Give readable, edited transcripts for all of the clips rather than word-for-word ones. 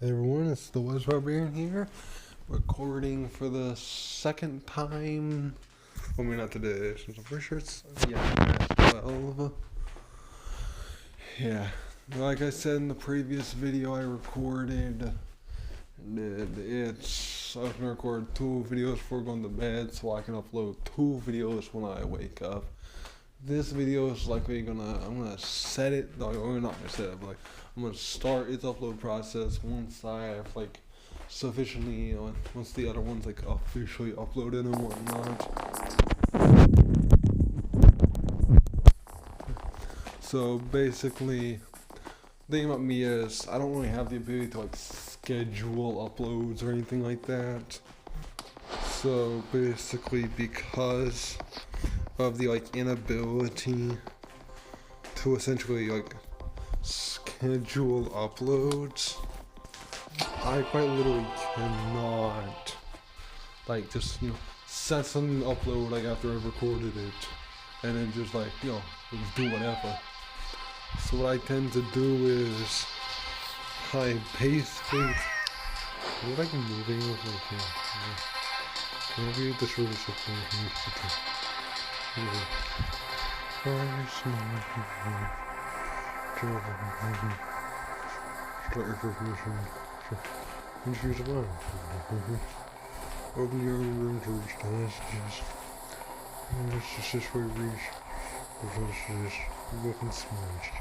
Hey everyone, it's the Was Barbarian here, recording for the second time. Well, maybe not today, since I'm pretty sure it's, 12. Yeah, like I said in the previous video I recorded, I was gonna record 2 videos before going to bed so I can upload 2 videos when I wake up. This video is likely I'm gonna set it, no, I'm not gonna set it, but I'm gonna start its upload process once I have sufficiently, once the other one's officially uploaded and whatnot. So basically, the thing about me is I don't really have the ability to schedule uploads or anything like that. So basically, because of the inability to essentially schedule uploads, I quite literally cannot just set something to upload after I've recorded it and then just do whatever. So what I tend to do is I basically what moving with my camera. Can I read this really simple? Open your own room to reach tasks. This is where we reach. This is looking smashed.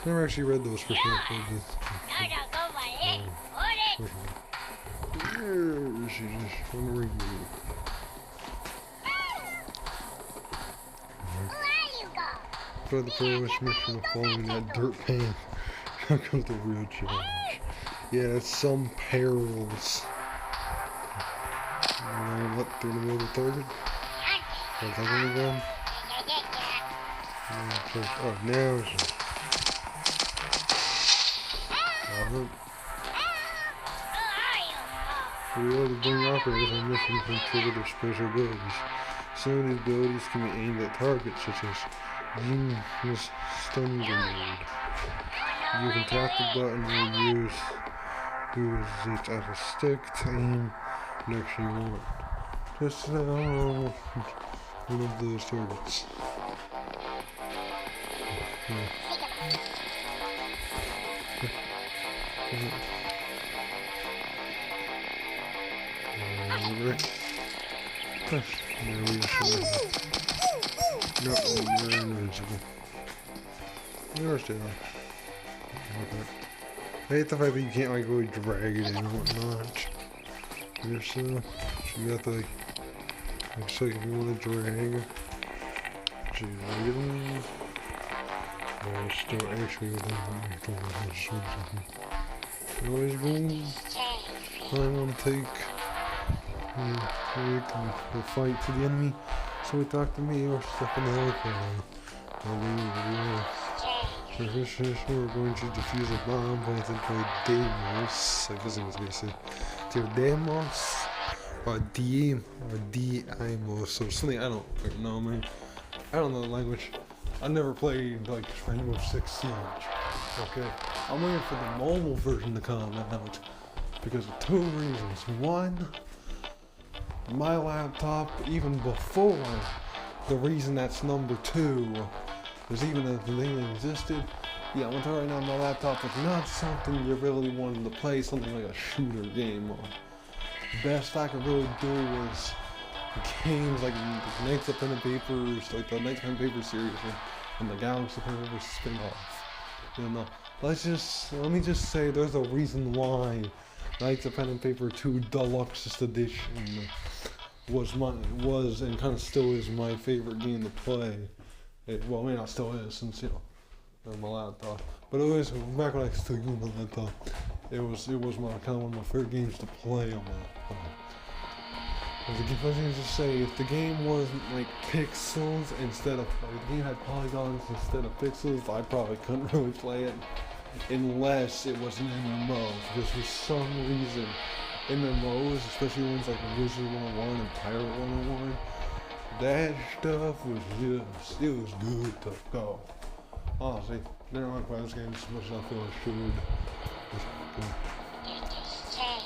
Never actually read those for sure. She just want to read you. For the first mission of following that dirt pan. Here comes the real challenge. Yeah, some perils. What, through the middle of the target? What's that gonna go? Oh, now it's hurt. We are to bring operators on missions and trigger their special abilities. Some of these abilities can be aimed at targets, such as Genius Stun Grenade. You can tap the button and use it as a stick to aim next you want. Just one of those targets. No, you're invincible. You're still. I hate the fact that you can't really drag it in and whatnot. You're so you got the so if you want to drag, drag it in. Or still actually within always going I'm gonna take the fight to the enemy. So we talk to me or stuff in the helicopter. So this is we're going to defuse a bomb planted by Deimos. I guess it was basically Deimos or Deimos or something. I don't know, man. I don't know the language. I never played Rainbow Six Siege. Okay, I'm waiting for the mobile version to come out because of 2 reasons. One, my laptop, even before the reason that's number 2, there's even a thing that existed. Yeah, I'm gonna tell you right now, my laptop is not something you really wanted to play something like a shooter game on. The best I could really do was games like the Knights of Pen and Papers, the Knights of Pen and Paper series, and the Galaxy of Pen and Paper spin-off. Let me just say there's a reason why Knights of Pen and Paper 2 Deluxe Edition was and kind of still is my favorite game to play. Well, I mean, it still is since on my laptop. But it was back when I still used my laptop. It was my kind of one of my favorite games to play on my laptop. Let me just say, if the game wasn't pixels instead of the game had polygons instead of pixels, I probably couldn't really play it unless it was an MMO. Because for some reason, MMOs, especially ones like Wizard 101 and Pirate 101, that stuff was it was good to go. Honestly, never mind playing this game as much as I feel I should.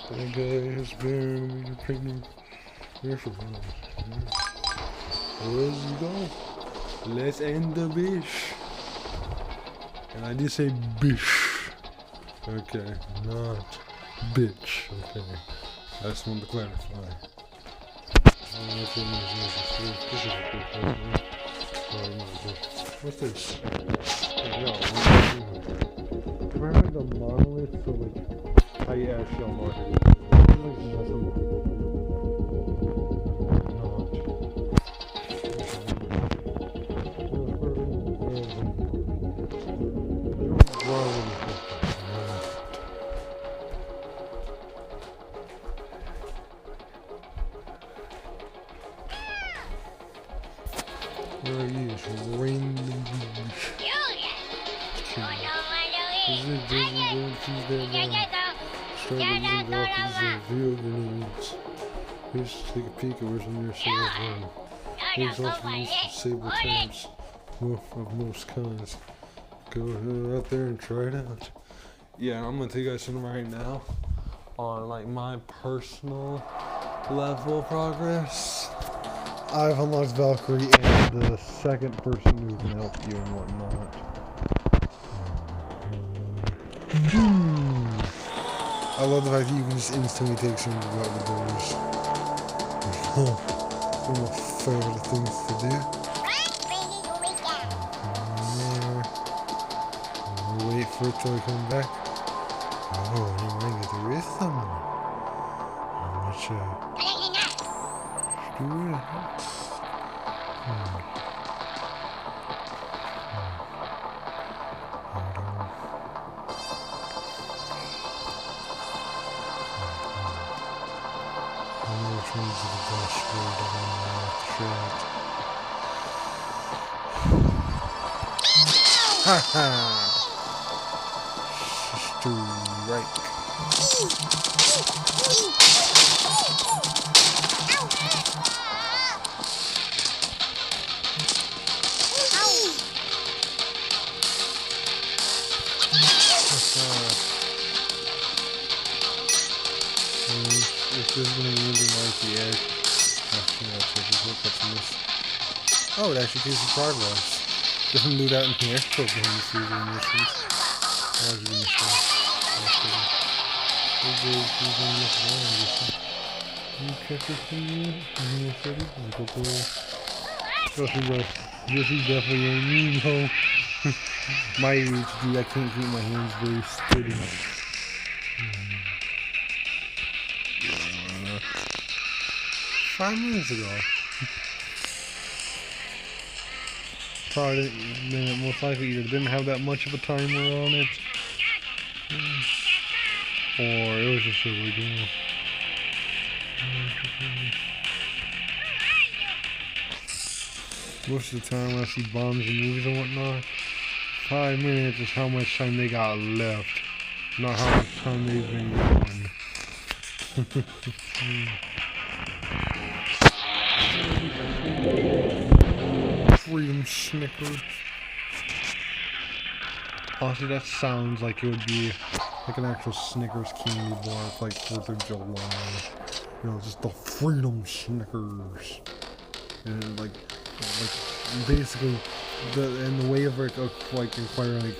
That guy has been pregnant. Let's go. Let's end the bish. And I did say bish. Okay, not bitch. Okay. I just wanted to clarify. What's this? Apparently the monolith, so like how you actually unlock it. Like nothing. There he is, rain the beach. Is it Disney going to choose their mind? Start using graphics and video grenades. Here's to take a peek at where's in your server's room. Here's also used to disable terms of most kinds. Go out there and try it out. Yeah, I'm gonna tell you guys something right now on like my personal level of progress. I've unlocked Valkyrie and the second person who can help you and whatnot. I love the fact that you can just instantly take someone to go out the doors. One of my favorite things to do. Wait for it till I come back. Oh, you might get the rhythm. Let's do it. To the dashboard and haha! Strike. If this is going to be anything like the egg, actually I'll take a look at this. Oh, it actually gives you progress. Doesn't do that in here. Still behind the scenes in missions. I was going to say. You catch this thing yet? This is definitely a mean hoe. My ADHD, I can't keep my hands very steady. 5 minutes ago. Probably didn't, most likely either didn't have that much of a timer on it, or it was just original. Most of the time when I see bombs in movies and whatnot, 5 minutes is how much time they got left, not how much time they've been gone. Freedom Snickers. Honestly, that sounds like it would be like an actual Snickers candy bar for like 4th of July. You know, just the Freedom Snickers. And like basically, the way of like inquiring like.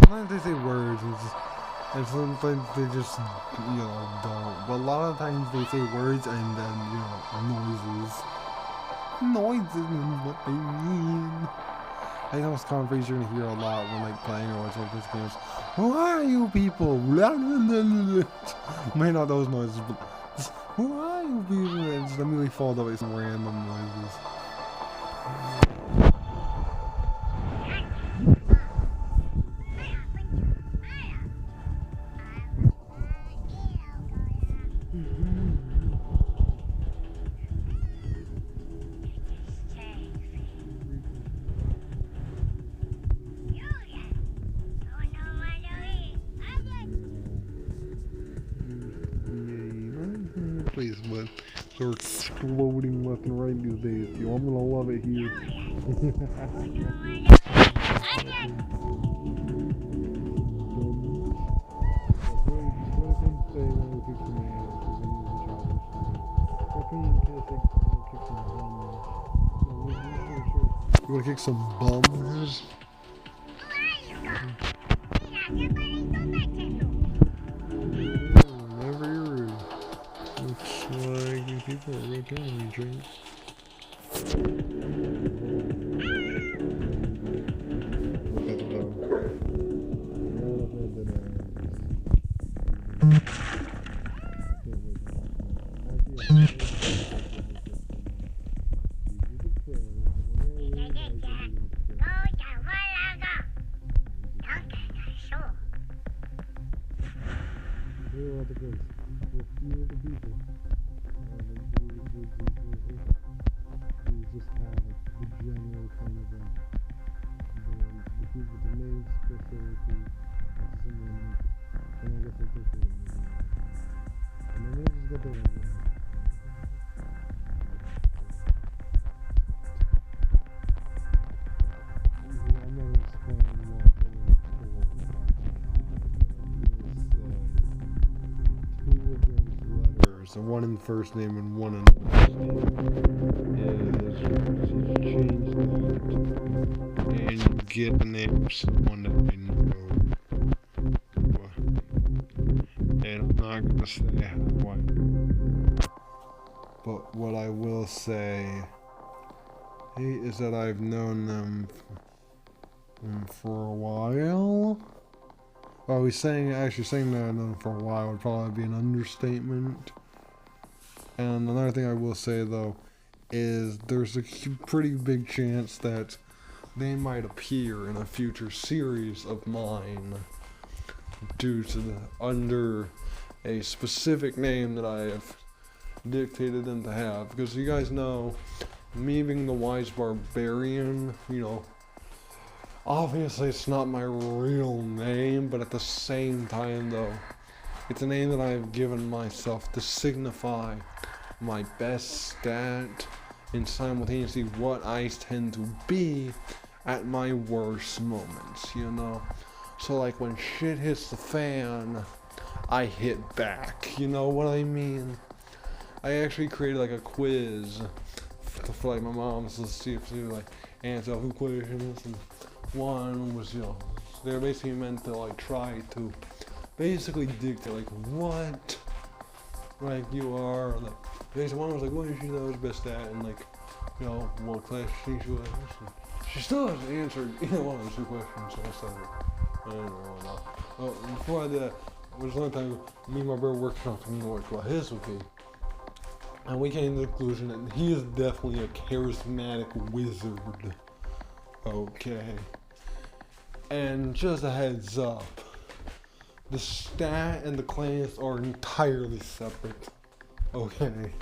Sometimes they say words and sometimes they just, don't. But a lot of times they say words and then, noises. Noises and what they mean. I know it's common phrase you're gonna hear a lot when playing or watching this games. Who are you people? May not those noises, but just, who are you people? And just immediately followed up by some random noises. But they're exploding left and right these days. I'm gonna love it here. You wanna kick some bums? Looks like these people are real down on me, Drake. just have like the general kind of like the people, the main specialty, and I guess I think they and then they just get the like, I'm not explaining what two of those letters, the one in the first name and one in the last name, is change that and get the name of someone that I know. And I'm not gonna say how I do, but what I will say is that I've known them for a while. Well, saying that I've known them for a while would probably be an understatement. And another thing I will say though is there's a pretty big chance that they might appear in a future series of mine due to under a specific name that I have dictated them to have. Because you guys know, me being the wise barbarian, you know, obviously it's not my real name, but at the same time though, it's a name that I have given myself to signify my best stat and simultaneously what I tend to be at my worst moments, you know? So like when shit hits the fan, I hit back, you know what I mean? I actually created like a quiz for like my mom's to see if she would like answer a few questions, and one was, you know, they're basically meant to like try to basically dictate like what like you are, like basically one was like what is she knows best at, and like, you know, what class she was, and she still hasn't answered either one of those two questions, so I started, I don't know. Well, before I did that, there was one time me and my brother worked on something what his would be, and we came to the conclusion that he is definitely a charismatic wizard. Okay. And just a heads up, the stat and the class are entirely separate. Okay.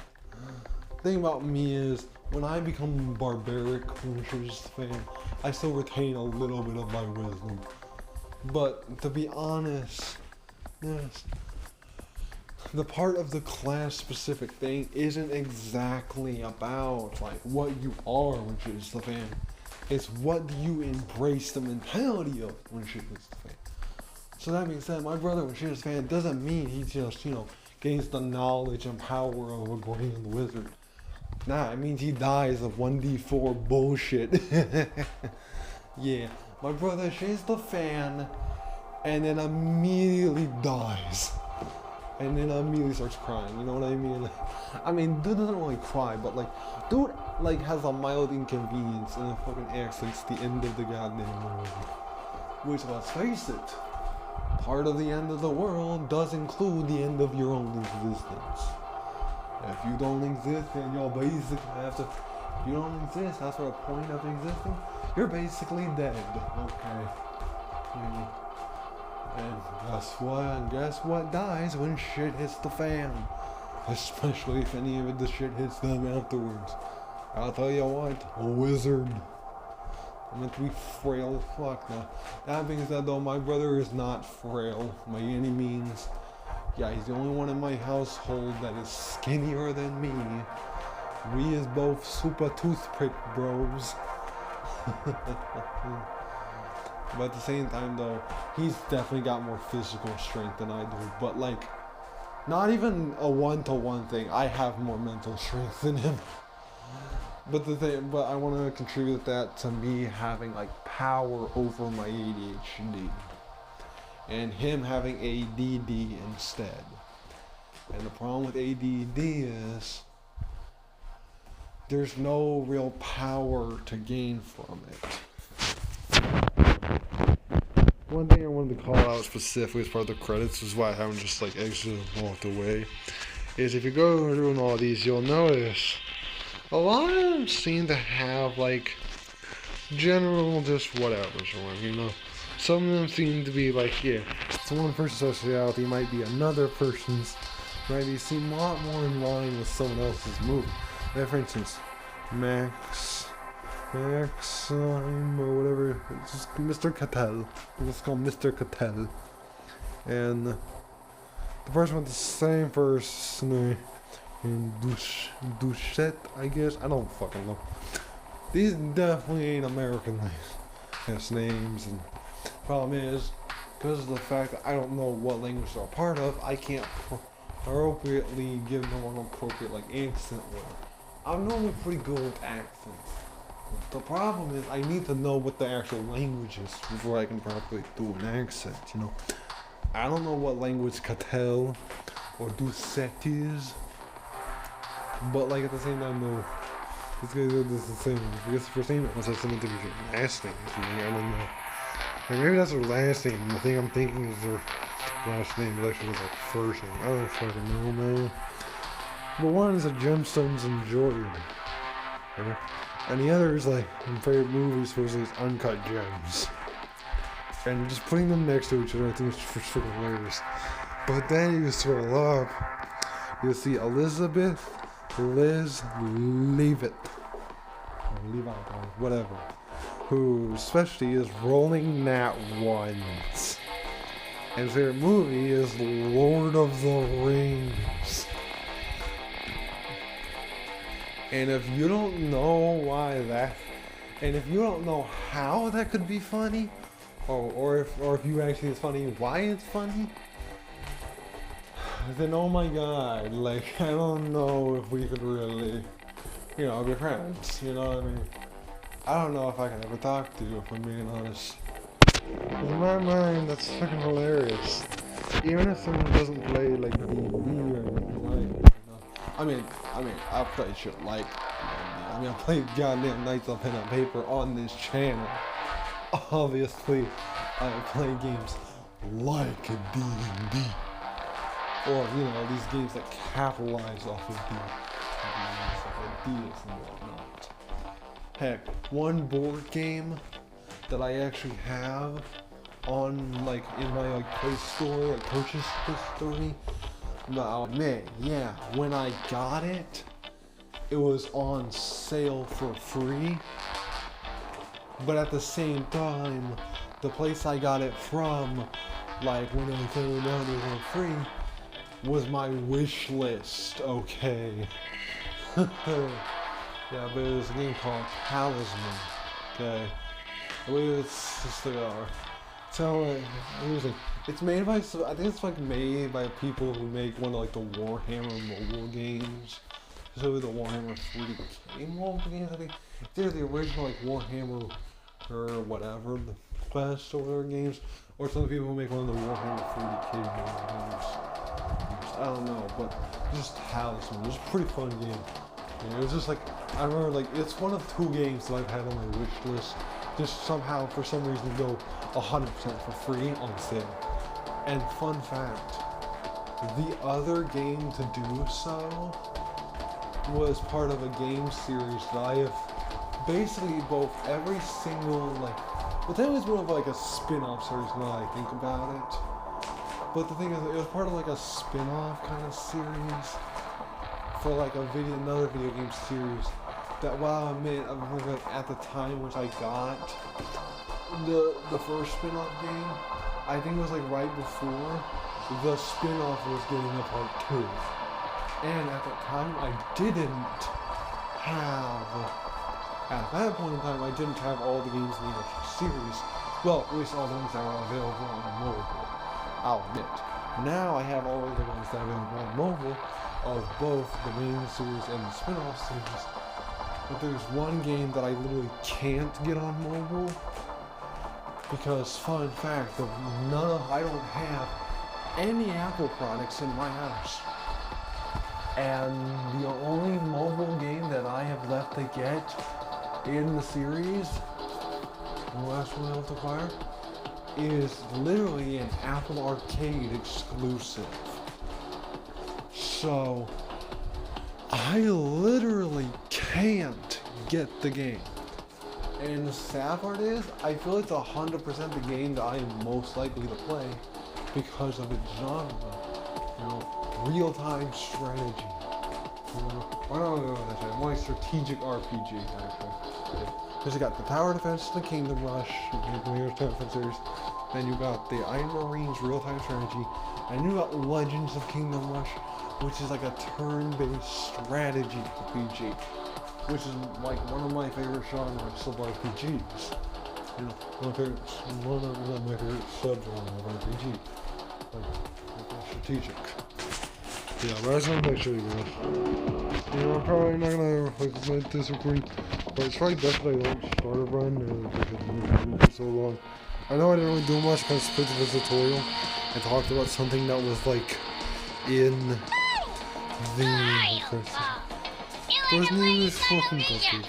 The thing about me is, when I become barbaric, when she's the fan, I still retain a little bit of my wisdom. But to be honest, yes, the part of the class specific thing isn't exactly about like what you are when shit is the fan. It's what do you embrace the mentality of when shit is the fan. So that being said, my brother when shit is the fan doesn't mean he just, you know, gains the knowledge and power of a grand wizard. Nah, it means he dies of 1d4 bullshit. Yeah, my brother shits the fan and then immediately dies. And then immediately starts crying, you know what I mean? I mean, dude doesn't really cry, but like, dude like has a mild inconvenience and it fucking acts like it's the end of the goddamn world. Which, let's face it, part of the end of the world does include the end of your own existence. If you don't exist, then you'll basically have to, if you don't exist, that's the point of existing, you're basically dead, okay? And guess what dies when shit hits the fan? Especially if any of the shit hits them afterwards. I'll tell you what, a wizard. I'm meant to be frail as fuck now. That being said though, my brother is not frail by any means. Yeah, he's the only one in my household that is skinnier than me. We is both super toothpick bros. But at the same time though, he's definitely got more physical strength than I do. But like, not even a one-to-one thing. I have more mental strength than him. But I want to contribute that to me having like power over my ADHD. And him having ADD instead. And the problem with ADD is there's no real power to gain from it. One thing I wanted to call out specifically as part of the credits is why I haven't just like exited and walked away, is if you go through all these, you'll notice a lot of them seem to have like general just whatever's on, you know. Some of them seem to be like, yeah, it's one person's sociality might be another person's maybe seem a lot more in line with someone else's movie. Like for instance, Maxime or whatever, it's just Mr. Cattell. Let's call him Mr. Cattell. And the person with the same first name, Duchette, I guess. I don't fucking know. These definitely ain't American names, and problem is, because of the fact that I don't know what language they're a part of, I can't appropriately give them an appropriate accent with. I'm normally pretty good with accents. The problem is I need to know what the actual language is before I can properly do an accent, you know. I don't know what language Cattell or Doucette is, but at the same time though, this guy does the same. I guess the first name must have something to do with your last name. I don't know. Maybe that's their last name. The thing I'm thinking is their last name is actually their first name. I don't fucking know, man. But one is a Gemstones and Jordan. Okay? And the other is my favorite movies supposedly is Uncut Gems. And just putting them next to each other, I think it's freaking hilarious. But then you scroll up, you'll see Elizabeth Liz Leavitt, or Levi, or whatever, whose specialty is rolling nat ones. And his favorite movie is Lord of the Rings. And if you don't know why that, and if you don't know how that could be funny, or if you actually it's funny why it's funny, then oh my god, I don't know if we could really, be friends, you know what I mean? I don't know if I can ever talk to you, if I'm being honest. In my mind, that's fucking hilarious. Even if someone doesn't play D&D or anything I mean, I play shit like D&D. I play goddamn Knights of Pen and Paper on this channel. Obviously, I play games like D&D. Or, these games that capitalize off of D&D and whatnot. Heck, one board game that I actually have on, in my, Play Store, purchase history. But I'll admit, yeah, when I got it, it was on sale for free. But at the same time, the place I got it from, when I found out it was on free, was my wish list, okay? Yeah, but it was a game called Talisman, okay? It's just it's made by, I think it's made by people who make one of the Warhammer mobile games. So the Warhammer 40k mobile games, I think. They're the original Warhammer or whatever, the Quest or whatever games. Or some people who make one of the Warhammer 40k games. I don't know, but just Talisman. It was a pretty fun game. It was just I remember it's one of 2 games that I've had on my wish list. Just somehow, for some reason, go 100% for free on sale. And fun fact, the other game to do so was part of a game series that I have basically both every single, well, that was more of a spin-off series now that I think about it. But the thing is, it was part of a spin-off kind of series for another video game series that, while I admit, at the time which I got the first spin-off game, I think it was right before the spin-off was getting a part 2. And at that time, I didn't have, at that point in time, I didn't have all the games in the actual series. Well, at least all the ones that were available on mobile, I'll admit. Now I have all of the ones that are available on mobile of both the main series and the spin-off series. But there's one game that I literally can't get on mobile because, fun fact, I don't have any Apple products in my house. And the only mobile game that I have left to get in the series, the last one I have to acquire, is literally an Apple Arcade exclusive. So, I literally can't get the game. And the sad part is, I feel it's 100% the game that I am most likely to play because of its genre. real-time strategy. I don't know what I said. More strategic RPG, actually. Because you got the Tower Defense, the Kingdom Rush, your defenses. Then you got the Iron Marines real-time strategy, and you got Legends of Kingdom Rush, which is like a turn-based strategy RPG, which is like one of my favorite genres of RPGs. You know, one of my favorite subgenres of RPG, like strategic. Yeah, but I just want to make sure you guys. You know, I'm probably not gonna like this recording, but it's probably best that I don't start a run because it's been for so long. I know I didn't really do much because I put this tutorial and talked about something that was like in the first name is fucking cookie.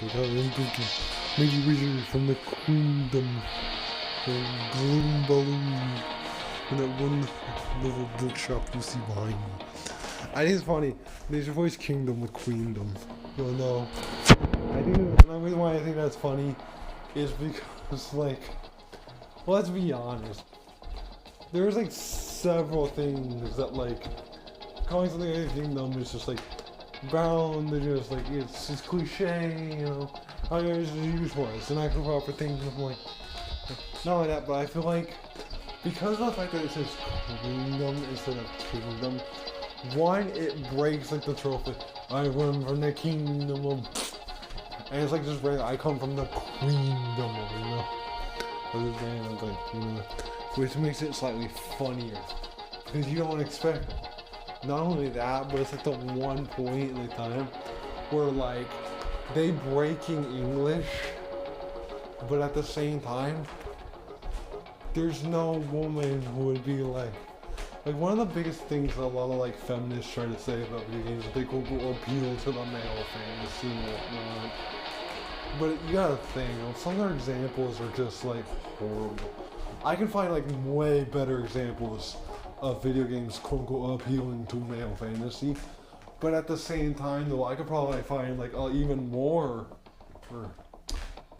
Maybe wizard from the queendom, the gloom balloon, and that one little bookshop you see behind me. I think it's funny. There's your voice kingdom with queendom. You'll know. I think the reason why I think that's funny is because, like, let's be honest. There's like several things that, like, calling something a kingdom is just like bound to just like it's cliche, you know. I mean, it's used for it. It's an actual proper thing. I'm like, not only that, but I feel like because of the fact that it says queendom instead of kingdom. One, it breaks like the trope. I run from the kingdom of, and it's like just regular. I come from the queendom of, you know. Which makes it slightly funnier because you don't expect. Not only that, but it's like the one point in the time where like they breaking English, but at the same time, there's no woman who would be like one of the biggest things that a lot of like feminists try to say about video games is they go appeal to the male fantasy and whatnot. But you gotta think, some of their examples are just like horrible. I can find like way better examples of video games quote unquote appealing to male fantasy. But at the same time though, I could probably find like even more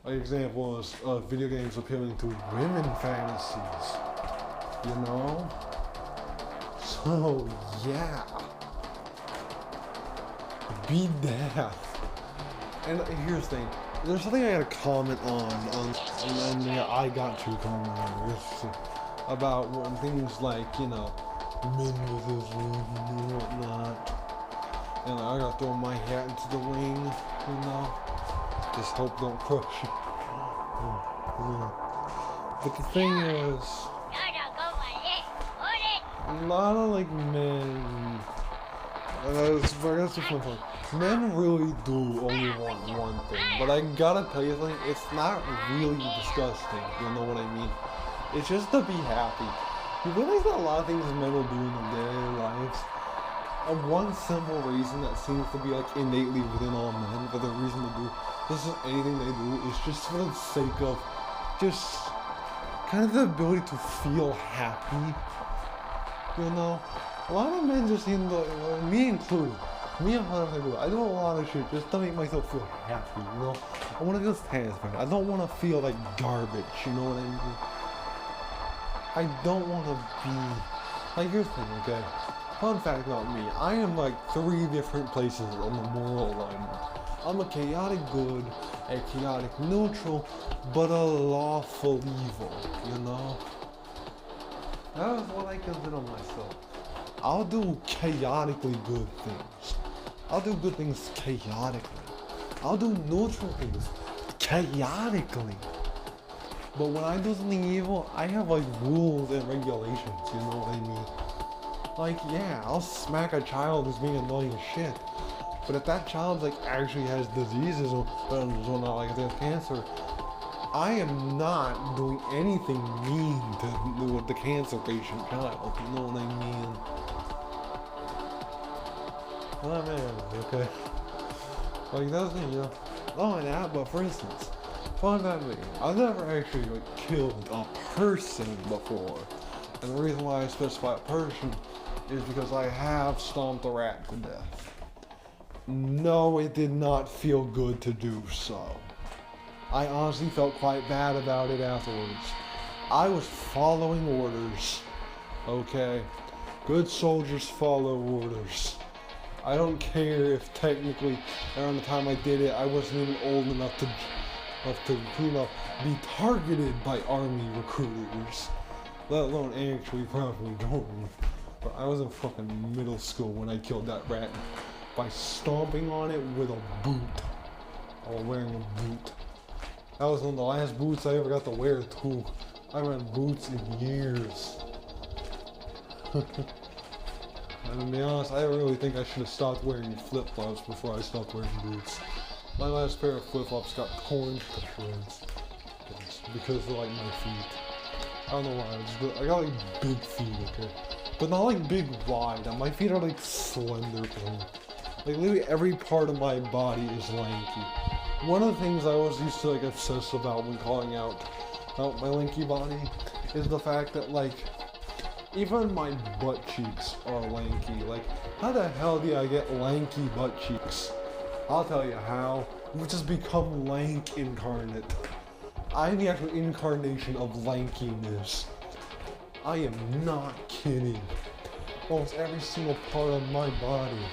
examples of video games appealing to women fantasies. You know? So yeah. Be death. And here's the thing. There's something I gotta comment on and yeah, I got to comment on this about things like, you know, feminism and whatnot. And I gotta throw my hat into the ring, you know. Just hope don't crush it. Yeah. But the thing is, a lot of like men, that's the fun thing. Men really do only want one thing, but I gotta tell you something, it's not really disgusting, you know what I mean? It's just to be happy. You realize that a lot of things men will do in their daily lives, one simple reason that seems to be like innately within all men, for the reason to do this is anything they do is just for the sake of just kind of the ability to feel happy, you know? A lot of men just seem to, me included, me and how I do a lot of shit just to make myself feel happy, you know? I want to feel satisfied. I don't want to feel like garbage, you know what I mean? I don't want to be, like, here's the thing, okay? Fun fact about me, I am like 3 different places on the moral alignment. I'm a chaotic good, a chaotic neutral, but a lawful evil, you know? That is what I consider myself. I'll do chaotically good things. I'll do good things chaotically. I'll do neutral things chaotically. But when I do something evil, I have like rules and regulations, you know what I mean? Like, yeah, I'll smack a child who's being annoying as shit. But if that child like actually has diseases or not like if they have cancer, I am not doing anything mean to the cancer patient child, you know what I mean? Oh man, okay. Like that's me, you know. Oh and that, but for instance, fun fact me, I've never actually like killed a person before. And the reason why I specify a person is because I have stomped a rat to death. No, it did not feel good to do so. I honestly felt quite bad about it afterwards. I was following orders, okay? Good soldiers follow orders. I don't care if technically around the time I did it, I wasn't even old enough to be targeted by army recruiters, let alone actually probably join. But I was in fucking middle school when I killed that rat by stomping on it with a boot. I was wearing a boot. That was one of the last boots I ever got to wear too. I haven't had boots in years. And to be honest, I really think I should have stopped wearing flip-flops before I stopped wearing boots. My last pair of flip-flops got torn to shreds because they're like my feet. I don't know why, I got like big feet, okay? But not like big wide, my feet are like slender. Like literally every part of my body is lanky. One of the things I always used to like obsess about when calling out my lanky body is the fact that like even my butt cheeks are lanky. Like, how the hell do I get lanky butt cheeks? I'll tell you how. You just become lank incarnate. I'm the actual incarnation of lankiness. I am not kidding. Almost every single part of my body,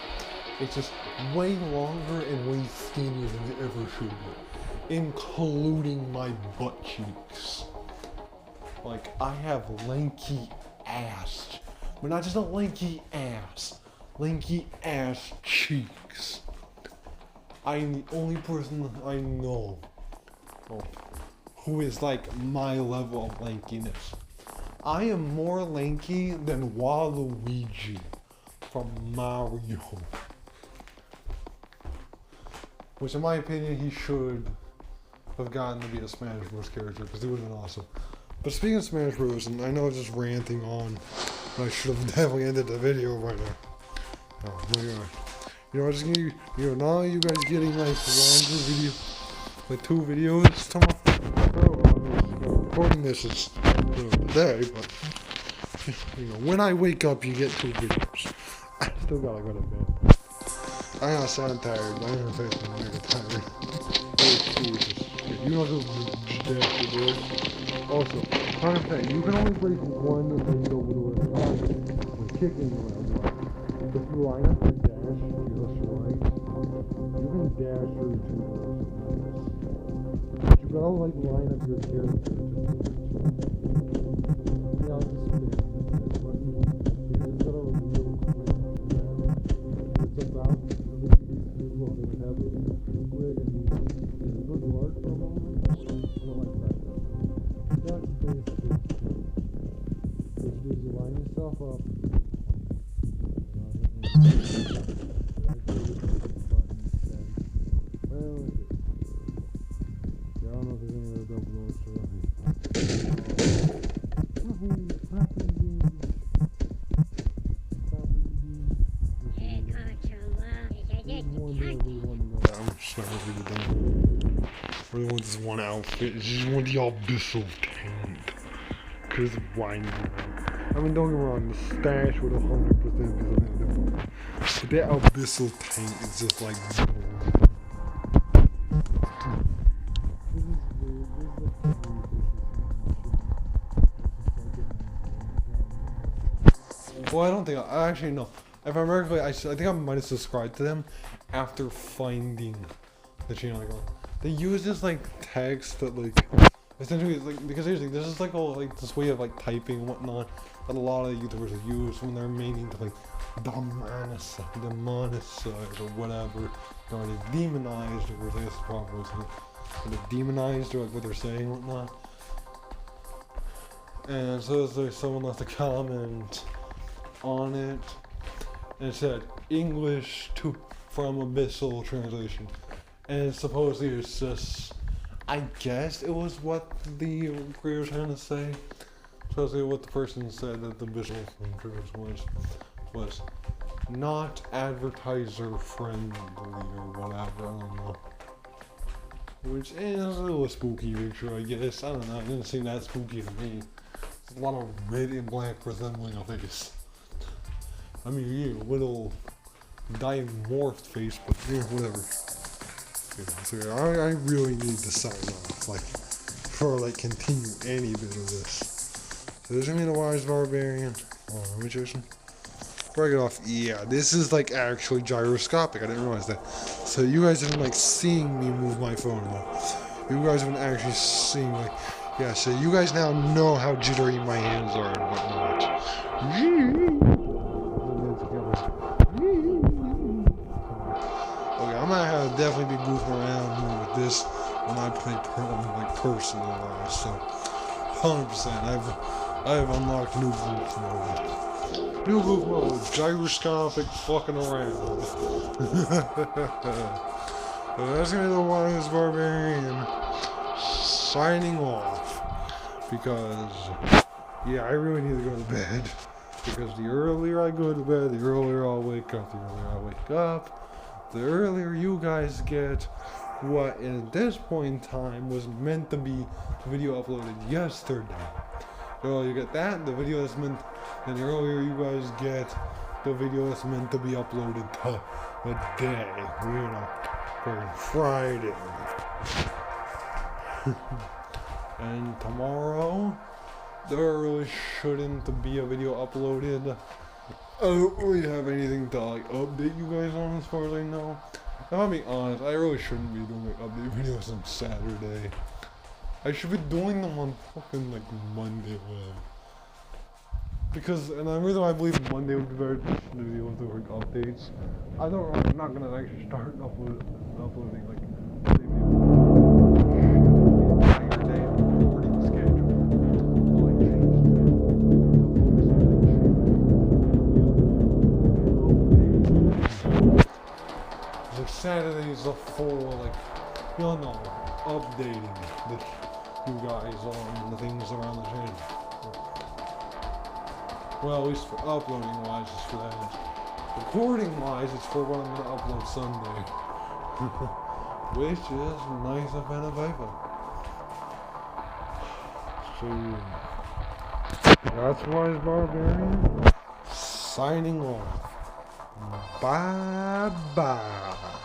it's just way longer and way skinnier than it ever should be, including my butt cheeks. Like, I have lanky ass, but not just a lanky ass cheeks. I am the only person I know who is like my level of lankiness. I am more lanky than Waluigi from Mario, which in my opinion he should have gotten to be a Smash Bros character because he would have been awesome. But speaking of Smash Bros, and I know I'm just ranting on, but I should have definitely ended the video right now. Oh my god. You know, I just need, now you guys getting like longer video, like 2 videos tomorrow. Recording this is today, but when I wake up, you get 2 videos. I still gotta go to bed. I know I sound tired, but I'm gonna say I'm mega tired. You know also, fun fact, you can only break one window with a time when kicking around. If you line up and dash just right, you can dash through 2 doors. But you gotta like line up your character to do it. Yeah, I'll just spin it. But you just gotta real quick. It's about to be people who have it quick and you go to art for a moment. I don't like that. That's basically true. Just as you line yourself up. I really want this one outfit. It's just want the abyssal tank. Cause why not? I mean, don't get me wrong, the stash would 100% be something different. But that abyssal tank is just like. Well, I don't think I actually know. If I remember correctly, I think I might have subscribed to them after finding the channel. They use this like text that like essentially it's like, because seriously, this is like this way of like typing and whatnot that a lot of YouTubers use when they're meaning to like demonize or whatever, or they demonized, or I guess the proper word, or they demonized or like what they're saying and whatnot. And so there's someone left a comment on it, and it said English from Abyssal translation, and supposedly it's just, I guess it was what the creator was trying to say. Supposedly what the person said that the Abyssal was not advertiser friendly or whatever, I don't know. Which is a little spooky picture, I guess. I don't know, it didn't seem that spooky to me. There's a lot of red and black resembling a face. I mean, yeah, a little dimorphed face, but yeah, whatever. Yeah, so I really need to sign off, like, before I continue any bit of this. So this is me, the Wise Barbarian. Magician. before I get off, yeah, this is like actually gyroscopic. I didn't realize that. So you guys have been like seeing me move my phone. You guys have been actually seeing like, yeah. So you guys now know how jittery my hands are and whatnot. Okay, I'm gonna have to definitely be goofing around more with this when I play personalized. So 100%, I have unlocked new goof mode. New goof mode, gyroscopic fucking around. So that's gonna be the Wise Barbarian signing off. Because, yeah, I really need to go to bed. Because the earlier I go to bed, the earlier I'll wake up. The earlier I wake up, the earlier you guys get what at this point in time was meant to be video uploaded yesterday. So you get that, the video that's meant, and the earlier you guys get the video that's meant to be uploaded today, for Friday. And tomorrow, there really shouldn't be a video uploaded. I don't really have anything to like update you guys on as far as I know. If I'm being honest, I really shouldn't be doing like update videos on Saturday. I should be doing them on fucking like Monday, man. Because, and the reason why I believe Monday would be better to deal with the updates. I'm not gonna actually start uploading like update videos. Saturdays are for like, updating you guys on the things around the channel. Well, at least for uploading wise, it's for that. Recording wise, it's for what I'm gonna upload Sunday. Which is nice of pen and paper. So that's Wise Barbarian signing off. Bye bye.